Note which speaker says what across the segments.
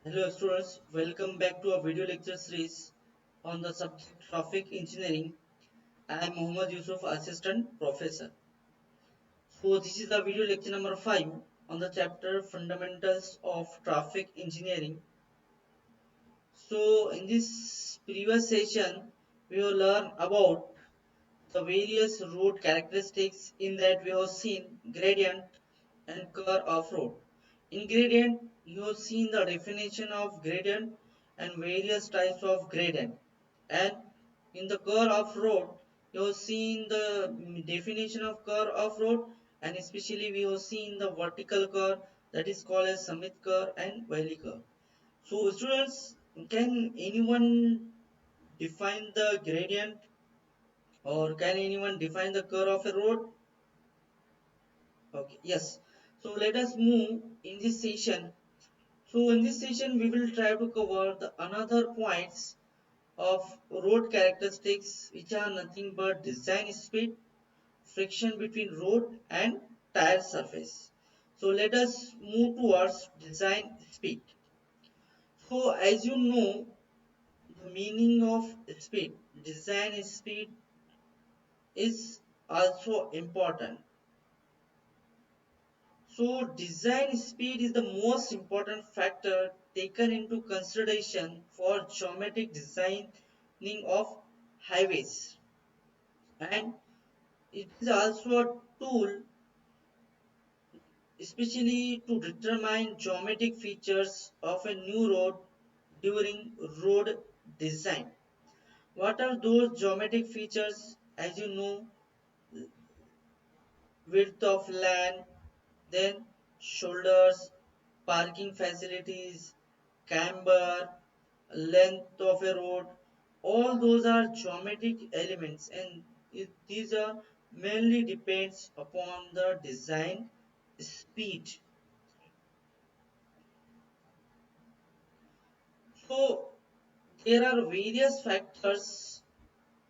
Speaker 1: Hello students, welcome back to our video lecture series on the subject traffic engineering. I am Mohammad Yusuf, assistant professor. So this is the video lecture number 5 on the chapter fundamentals of traffic engineering. So in this previous session we will learn about the various road characteristics. In that we have seen gradient and curve of road. In gradient you have seen the definition of gradient and various types of gradient, and in the curve of road you have seen the definition of curve of road, and especially we have seen the vertical curve, that is called as summit curve and valley curve. So students, can anyone define the gradient, or can anyone define the curve of a road? Okay, yes. So let us move in this session. So in this session, we will try to cover the another points of road characteristics, which are nothing but design speed, friction between road and tire surface. So let us move towards design speed. So as you know, the meaning of speed, design speed is also important. So design speed is the most important factor taken into consideration for geometric designing of highways, and it is also a tool especially to determine geometric features of a new road during road design. What are those geometric features? As you know, width of lane, then shoulders, parking facilities, camber, length of a road, all those are geometric elements, and these are mainly depends upon the design speed. So there are various factors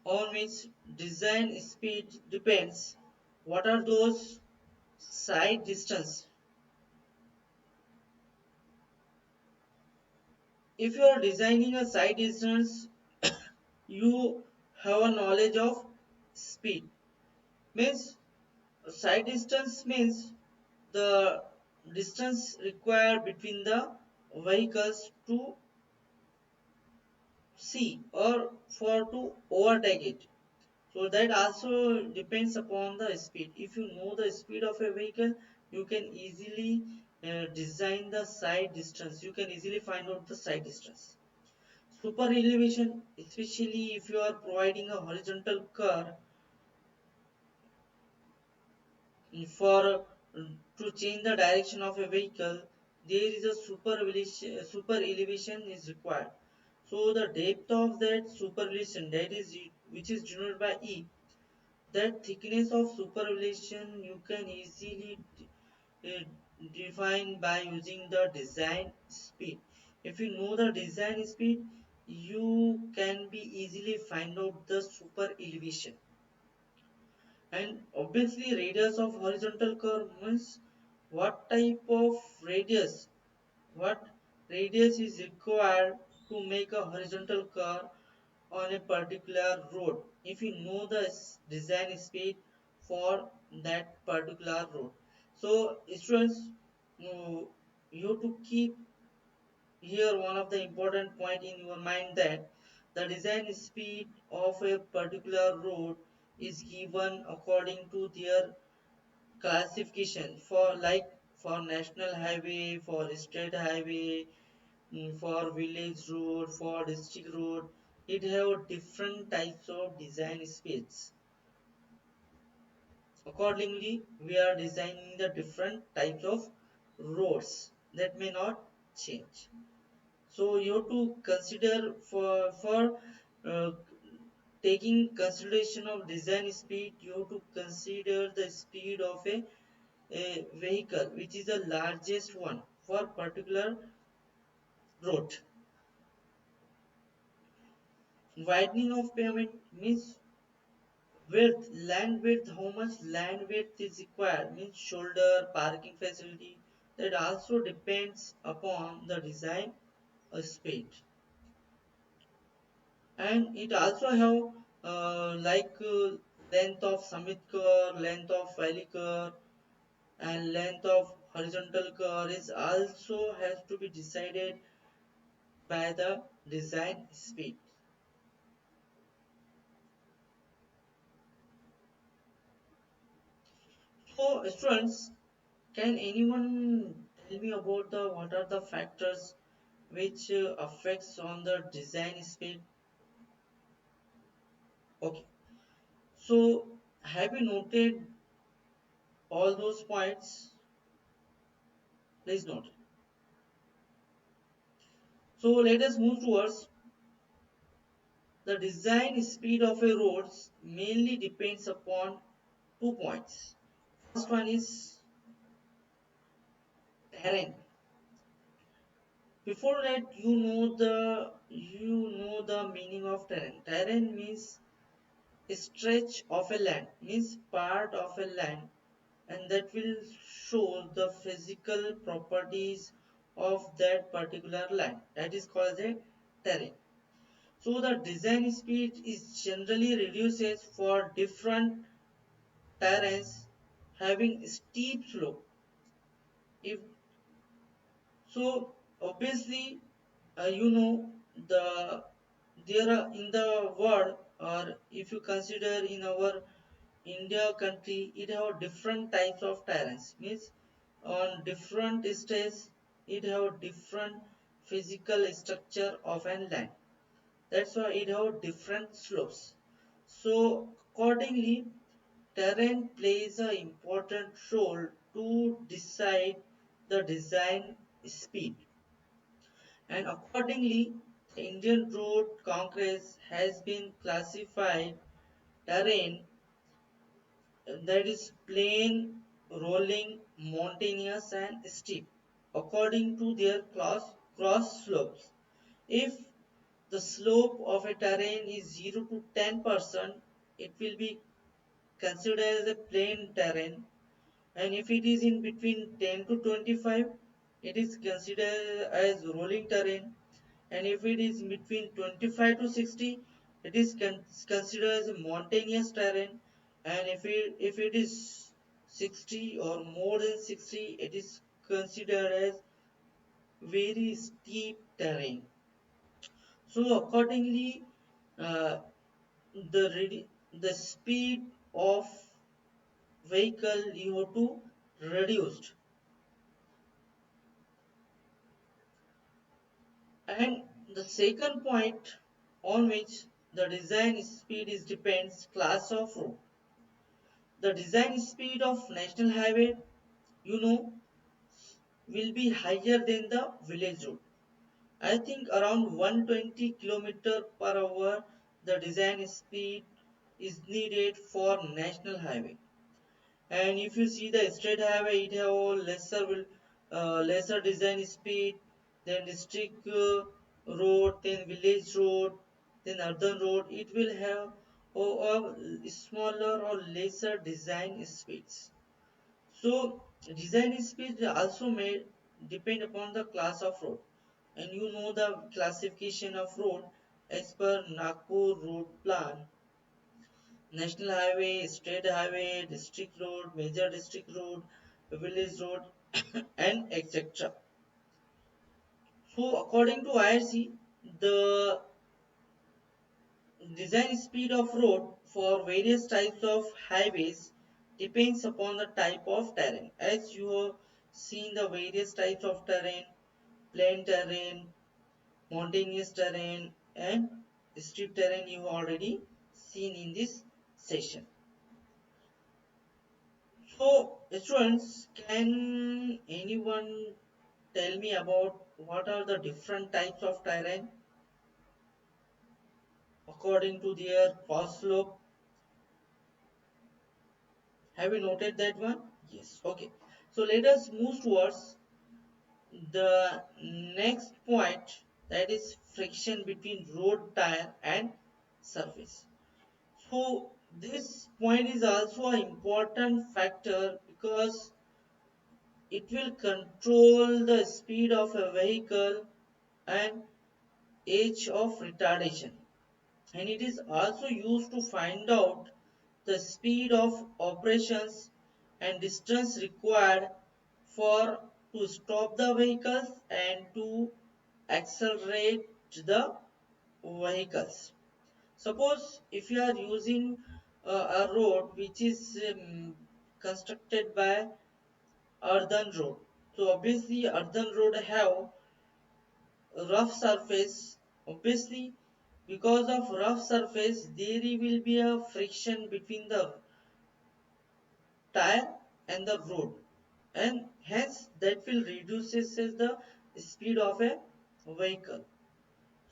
Speaker 1: on which design speed depends. What are those? Side distance. If you are designing a side distance, you have a knowledge of speed. Means side distance means the distance required between the vehicles to see or for to overtake it. So that also depends upon the speed. If you know the speed of a vehicle, you can easily design the side distance. You can easily find out the side distance. Super elevation, especially if you are providing a horizontal curve for to change the direction of a vehicle, there is a super elevation is required. So the depth of that super elevation, that is which is denoted by E, that thickness of super elevation you can easily uh, define by using the design speed. If you know the design speed, you can be easily find out the super elevation. And obviously radius of horizontal curve means what type of radius, what radius is required to make a horizontal curve on a particular road. If you know the design speed for that particular road. So students, you have to keep here one of the important point in your mind, that the design speed of a particular road is given according to their classification, for like for national highway, for state highway, for village road, for district road. It have different types of design speeds. Accordingly we are designing the different types of roads that may not change. So you have to consider for uh, taking consideration of design speed, you have to consider the speed of a vehicle which is the largest one for particular road. Widening of pavement means width, land width, how much land width is required, means shoulder, parking facility, that also depends upon the design speed. And it also have length of summit curve, length of valley curve, and length of horizontal curve is also has to be decided by the design speed. So students, can anyone tell me about the what are the factors which affects on the design speed? Okay, so have you noted all those points? Please note. So let us move towards the design speed of a road mainly depends upon 2 points. First one is terrain. Before that, you know the meaning of terrain. Terrain means a stretch of a land, means part of a land, and that will show the physical properties of that particular land. That is called a terrain. So the design speed is generally reduces for different terrains having steep slope. If so, obviously, you know the there are in the world, or if you consider in our India country, it have different types of terrains. Means on different stages, it have different physical structure of an land. That's why it have different slopes. So accordingly, terrain plays an important role to decide the design speed. And accordingly, the Indian Road Congress has been classified terrain that is plain, rolling, mountainous and steep according to their cross slopes. If the slope of a terrain is 0 to 10%, it will be considered as a plain terrain, and if it is in between 10 to 25, it is considered as rolling terrain, and if it is between 25 to 60, it is considered as a mountainous terrain, and if it is 60 or more than 60, it is considered as very steep terrain. So accordingly, uh, the speed of vehicle you have to reduced. And the second point on which the design speed is depends class of road. The design speed of national highway, you know, will be higher than the village road. I think around 120 kilometer per hour the design speed is needed for national highway. And if you see the state highway, it have lesser design speed than district road, then village road, then urban road. It will have smaller or lesser design speeds. So design speed also may depend upon the class of road, and you know the classification of road as per Nagpur road plan: national highway, state highway, district road, major district road, village road, and etc. So according to IRC, the design speed of road for various types of highways depends upon the type of terrain. As you have seen the various types of terrain: plain terrain, mountainous terrain, and steep terrain, you have already seen in this session. So, students, can anyone tell me about what are the different types of terrain according to their cross slope? Have you noted that one? Yes. Okay. So let us move towards the next point, that is friction between road tire and surface. So this point is also an important factor because it will control the speed of a vehicle and age of retardation, and it is also used to find out the speed of operations and distance required for to stop the vehicles and to accelerate the vehicles. Suppose if you are using a road which is constructed by earthen road, so obviously earthen road have rough surface. Obviously, because of rough surface, there will be a friction between the tire and the road, and hence that will reduces the speed of a vehicle.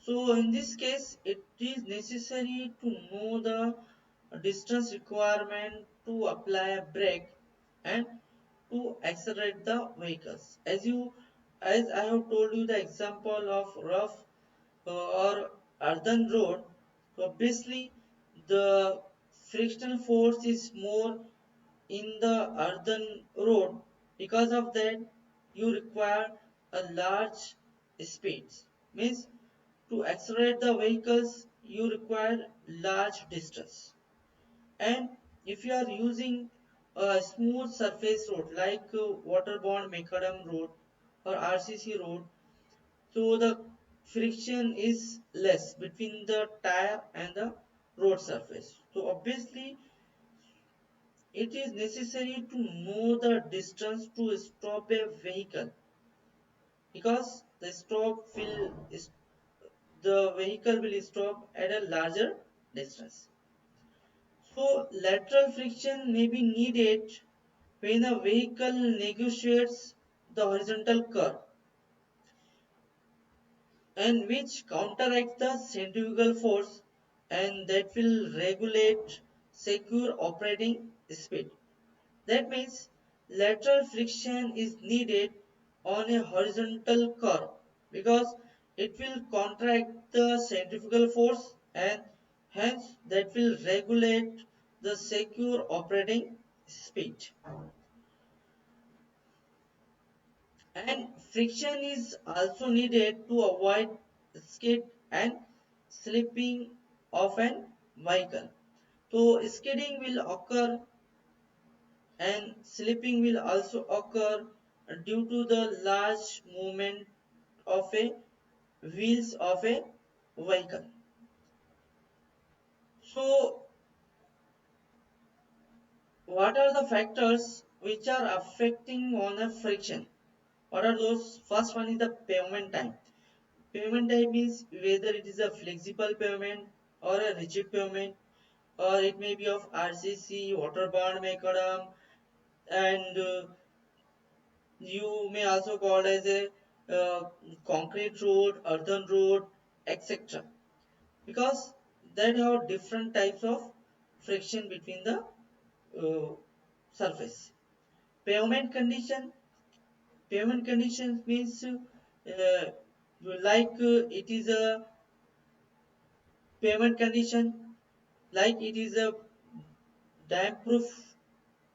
Speaker 1: So in this case, it is necessary to know the distance requirement to apply a brake and to accelerate the vehicles. As I have told you the example of rough or earthen road, so obviously the frictional force is more in the earthen road. Because of that, you require a large speed. Means to accelerate the vehicles, you require large distance. And if you are using a smooth surface road like waterborne macadam road or RCC road, so the friction is less between the tire and the road surface. So obviously it is necessary to know the distance to stop a vehicle, because the vehicle will stop at a larger distance. So lateral friction may be needed when a vehicle negotiates the horizontal curve, and which counteracts the centrifugal force, and that will regulate secure operating speed. That means lateral friction is needed on a horizontal curve because it will contract the centrifugal force, and hence that will regulate the secure operating speed. And friction is also needed to avoid skid and slipping of an vehicle. So skidding will occur and slipping will also occur due to the large movement of a wheels of a vehicle. So what are the factors which are affecting on a friction? What are those? First one is the pavement time. Pavement time means whether it is a flexible pavement or a rigid pavement, or it may be of RCC, waterborne macadam, and you may also call as a uh, concrete road, earthen road, etc. Because that have different types of friction between the uh, surface. Pavement condition. Pavement conditions means like it is a pavement condition, like it is a damp proof,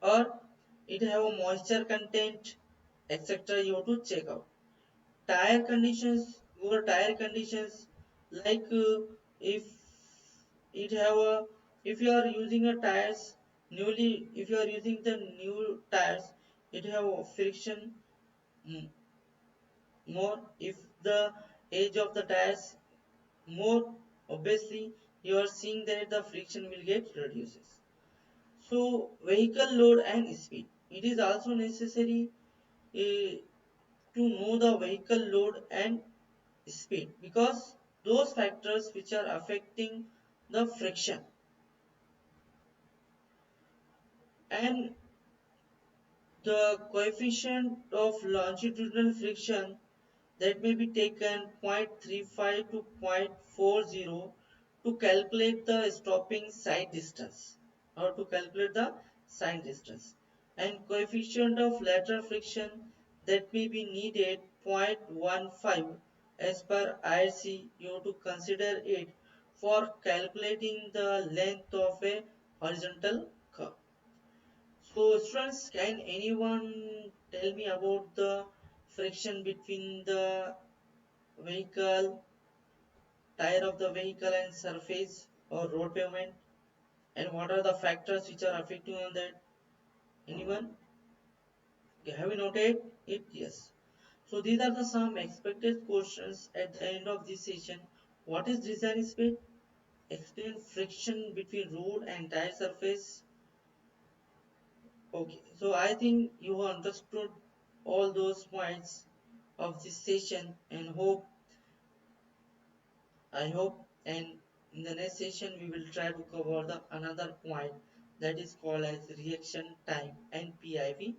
Speaker 1: or it have a moisture content, etc. You have to check out. Tire conditions, your tire conditions, like if it have a, if you are using a tires newly, if you are using the new tires, it have a friction mm, more. If the age of the tires more, obviously you are seeing that the friction will get reduces. So vehicle load and speed, it is also necessary uh, to know the vehicle load and speed, because those factors which are affecting the friction. And the coefficient of longitudinal friction, that may be taken 0.35 to 0.40 to calculate the stopping side distance, or to calculate the side distance. And coefficient of lateral friction, that may be needed 0.15 as per IRC. You have to consider it for calculating the length of a horizontal curve. So students, can anyone tell me about the friction between the vehicle, tire of the vehicle and surface or road pavement, and what are the factors which are affecting on that? Anyone? Okay, have you noted it? Yes. So these are the some expected questions at the end of this session. What is design speed? Explain friction between road and tire surface. Okay, so I think you have understood all those points of this session and I hope and in the next session we will try to cover the another point that is called as reaction time and PIV.